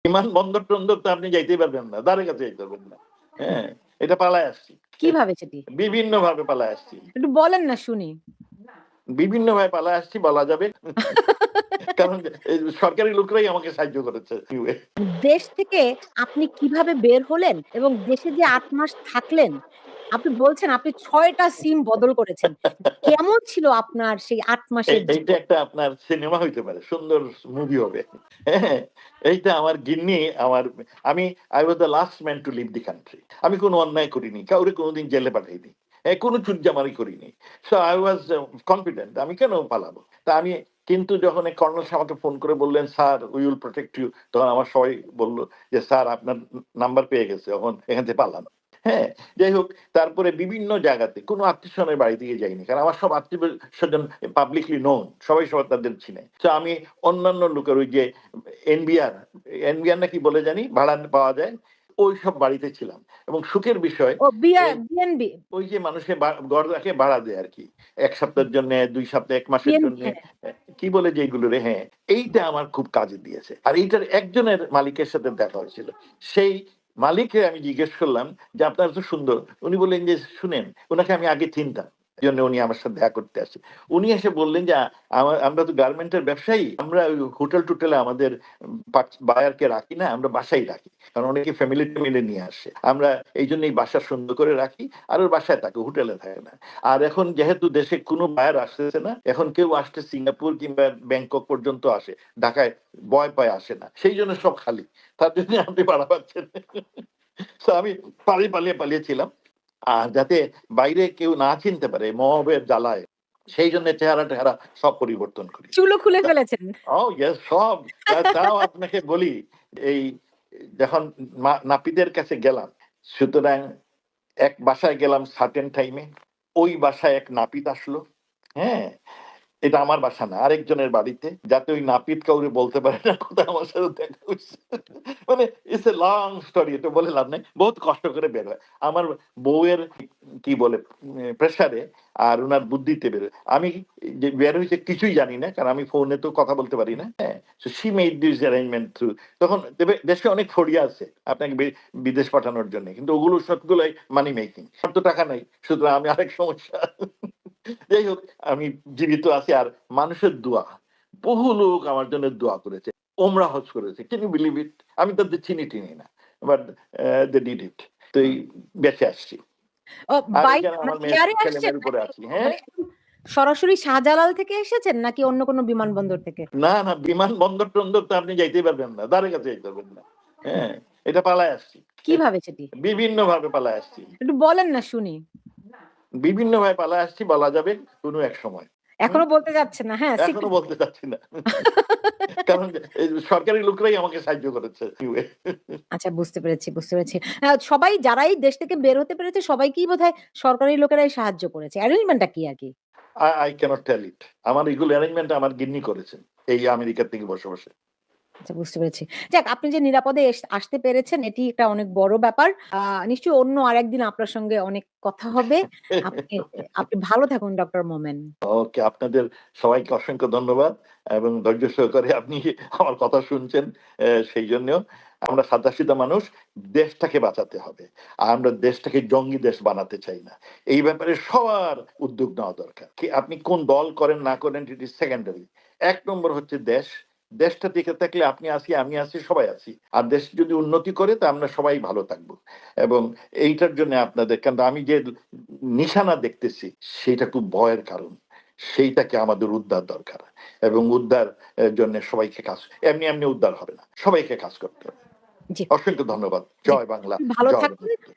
বিমানবন্দর টন্দর তো আপনি যাইতেই পারবেন না, দ্বারের কাছে যাইতে পারবেন না। হ্যাঁ, এটা পালায় আসছি। কিভাবে সেটি? বিভিন্নভাবে পালায় আসছি। একটু বলেন না শুনি। বিভিন্নভাবে পালায় আসছি বলা যাবে। কারণ এই সরকারি লোকরাই আমাকে সাহায্য করেছে। দেশ থেকে আপনি কিভাবে বের হলেন এবং দেশে যে ৮ মাস থাকলেন, আপনি বলছেন আপনি ৬ টা সিম বদল করেছেন। কেমন ছিল আপনার সেই ৮ মাসের এইটা জীবন? একটা আপনার সিনেমা হইতে পারে। সুন্দর মুভি হবে। হ্যাঁ? এইটা আমার গিন্নি আমার আমি I was the last man to leave the country. আমি কোন অন্যায় করিনি। কাউরে কোনদিন জেলে পাঠাইনি। কোন চুটজামারি করিনি। So I was confident আমি কেন পালাবো? তা আমি কিন্তু যখন এই কর্নেল সাহেব আমাকে ফোন করে বললেন, "sir we will protect you" তখন আমার সবাই বলল যে, "স্যার আপনার নাম্বার পেয়ে গেছে। এখন এখান থেকে পালান।" হ্যাঁ? যাই হোক তারপরে বিভিন্ন জায়গাতে কোন আত্মীয়স্বজনের বাড়ি থেকে যাইনি। কারণ আমার সব আত্মীয়স্বজন পাবলিকলি নোন। সবাই সবার তাদের চিনে। তো আমি অন্যান্য লোকের ওই যে এনবিআর, এনবিআর নাকি বলে জানি ভাড়া পাওয়া যায়। ওইসব বাড়িতে ছিলাম। এবং সুখের বিষয় ও এই বিএনবি, ওই যে মানুষে ঘর রাখে ভাড়া দেয় আরকি। ১ সপ্তাহের জন্যে, ২ সপ্তাহ, ১ মাসের বিএনবি জন্যে। হ্যাঁ। কি বলে যে এগুলোরে হ্যাঁ, এইটা আমার খুব কাজে দিয়েছে। আর এইটার একজনের মালিকের সাথে দেখা হয়েছিল। সেই মালিককে আমি জিজ্ঞেস করলাম যে, "আপনার তো সুন্দর।" উনি বললেন যে, "শুনেন, উনাকে আমি আগে চিনতাম। এজন্য উনি আমার সাথে দেখা করতে আসে।" উনি এসে বললেন যে, আমরা তো গার্মেন্টের ব্যবসায়ী। আমরা ওই হোটেল-টোটেলে আমাদের বায়ারকে রাখি না, আমরা বাসায় রাখি। কারণ অনেকে ফ্যামিলি-ট্যামিলি নিয়ে আসে। আমরা এইজন্যই বাসা সুন্দর করে রাখি। আর ওর বাসায় থাকে, হোটেলে থাকে না। আর এখন যেহেতু দেশে কোনো বায়ার আসতেছে না, এখন কেউ আসতে সিঙ্গাপুর কিংবা ব্যাংকক পর্যন্ত আসে। ঢাকায় ভয় পায় আসে না। সেইজন্য সব খালি। তার জন্য আপনি ভাড়া পাচ্ছেন। সো আমি পালিয়েছিলাম। আর যাতে বাইরে কেউ না চিনতে পারে মবের জ্বালায়, সেইজন্য চেহারা-টেহারা সব পরিবর্তন করি। চুলও খুলে তা ফেলেছেন। ইয়েস সব। তাও আপনাকে বলি এই যখন নাপিতের কাছে গেলাম, সুতরাং এক বাসায় গেলাম সার্টেন টাইমে। ওই বাসায় এক নাপিত আসলো। হ্যাঁ? এটা আমার বাসা না, আরেকজনের বাড়িতে। যাতে ওই নাপিত কাউরে বলতে পারে না কোথায় আমার সাথে দেখা হইছে। মানে ইটস এ লং স্টোরি এটা বলে লাভ নাই। বহুত কষ্ট করে বের হয়। আমার বউয়ের কি বলে প্রেশারে আর উনার বুদ্ধিতে বের হয়। আমি যে বের হইছে কিছুই জানি না। কারণ আমি ফোনে তো কথা বলতে পারি না। হ্যাঁ? So she made this arrangement through তখন দেশে অনেক ফড়িয়া আছে আপনাকে বিদেশ পাঠানোর জন্য। কিন্তু ওগুলো সবগুলাই মানি মেকিং। আমার তো টাকা নাই। সুতরাং আমি আরেক সমস্যা। যাই হোক আমি জীবিত আছি আর মানুষের দোয়া। বহু লোক আমার জন্য দোয়া করেছে। ওমরা হজ করেছে। Can you believe it? আমি তাদের চিনি-টিনি না। But they did it. তো এই বেঁচে আসছি। ও আর বাই এখানে আমার মানে এয়ারে আসছেন ছেলে-মেয়ের উপরে নাকি আছি। হ্যাঁ? মানে সরাসরি শাহজালাল থেকে এসেছেন নাকি অন্য কোনো বিমানবন্দর থেকে? না, বিমানবন্দর-টন্দর তো আপনি যাইতেই পারবেন না। দ্বারের কাছে যাইতে পারবেন না। হ্যাঁ? এটা পালায় আসছি। কিভাবে সেটি? বিভিন্নভাবে পালায় আসছি। একটু বলেন না শুনি। বিভিন্নভাবে পালায় আসছি বলা যাবে কোনো এক সময়। হুম? এখনো বলতে চাচ্ছেন না। হ্যাঁ, এখনো সিক্রেট। বলতে চাচ্ছি না। কারণ এই সরকারি লোকরাই আমাকে সাহায্য করেছে। আচ্ছা বুঝতে পেরেছি, বুঝতে পেরেছি। সবাই যারাই দেশ থেকে বের হতে পেরেছে সবাইকেই বোধহয় সরকারি লোকেরাই সাহায্য করেছে। অ্যারেঞ্জমেন্টটা কি আরকি? I cannot tell it. আমার এগুলো অ্যারেঞ্জমেন্ট আমার গিন্নি করেছেন। এই আমেরিকা থেকে বসে। আচ্ছা বুঝতে পেরেছি। যাক আপনি যে নিরাপদে আসতে পেরেছেন এটি একটা অনেক বড় ব্যাপার। আ নিশ্চয়ই অন্য আরেকদিন আপনার সঙ্গে অনেক কথা হবে। আপনি আপনি ভালো থাকুন ডক্টর মোমেন। ওকে আপনাদের সবাইকে অসংখ্য ধন্যবাদ এবং ধৈর্য সহকারে আপনি আমার কথা শুনছেন সেইজন্যেও আমরা সাদাসিধা মানুষ দেশটাকে বাঁচাতে হবে। আর আমরা দেশটাকে জঙ্গি দেশ বানাতে চাই না। এই ব্যাপারে সবার উদ্যোগ নেওয়া দরকার। আপনি কোন দল করেন না করেন ইট ইজ সেকেন্ডারি। ১ নম্বর হচ্ছে দেশ। দেশটা টিকে থাকলে আপনি আছি, আমি আছি, সবাই আছি। আর দেশ যদি উন্নতি করে তা আমরা সবাই ভালো থাকবো। এবং এইটার জন্য আপনাদের কিন্তু আমি যে নিশানা দেখতেছি সেইটা খুব ভয়ের কারণ। সেইটাকে আমাদের উদ্ধার দরকার। এবং উদ্ধার জন্য সবাইকে এমনি উদ্ধার হবে না। সবাইকে কাজ করতে হবে। জি, অসংখ্য ধন্যবাদ। জি। জয় বাংলা, ভালো জয় থাকুন। বঙ্গবন্ধু।